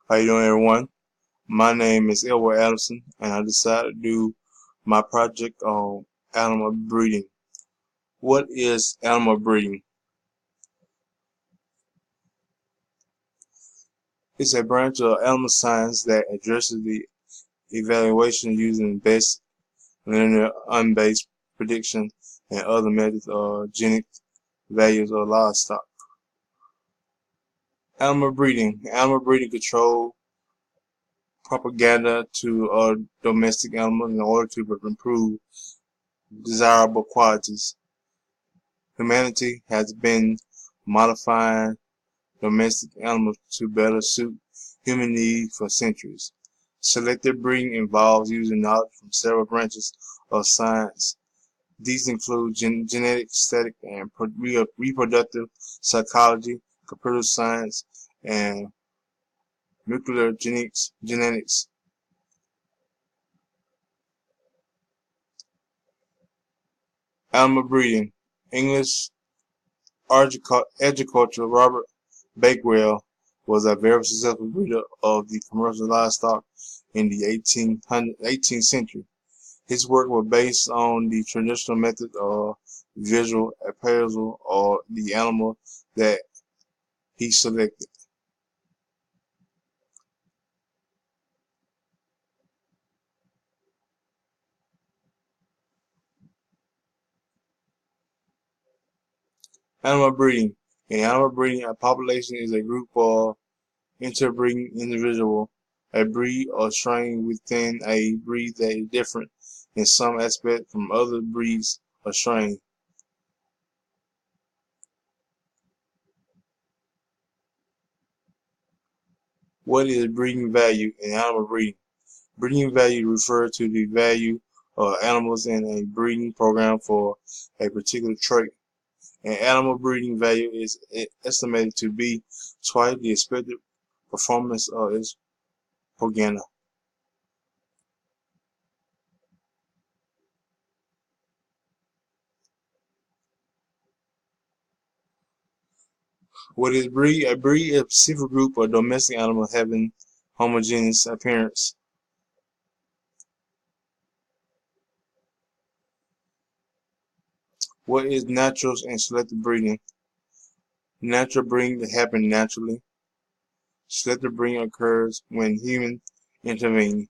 How you doing, everyone? My name is Elwood Adamson, and I decided to do my project on animal breeding. What is animal breeding? It's a branch of animal science that addresses the evaluation using best linear unbased prediction and other methods of genetic values of livestock. Animal breeding control propaganda to domestic animals in order to improve desirable qualities. Humanity has been modifying domestic animals to better suit human needs for centuries. Selective breeding involves using knowledge from several branches of science. These include genetic, static, and reproductive psychology, computer science, and molecular genetics. Animal breeding. English agriculture Robert Bakewell was a very successful breeder of the commercial livestock in the 18th century. His work was based on the traditional method of visual appraisal of the animal that he selected. Animal breeding. In animal breeding, a population is a group of interbreeding individuals. A breed or strain within a breed that is different in some aspect from other breeds or strains. What is breeding value in animal breeding? Breeding value refers to the value of animals in a breeding program for a particular trait. An animal breeding value is estimated to be twice the expected performance of its progenitor. What is breed? A breed is a specific group of domestic animals having homogeneous appearance. What is natural and selective breeding? Natural breeding happens naturally. Selective breeding occurs when humans intervene.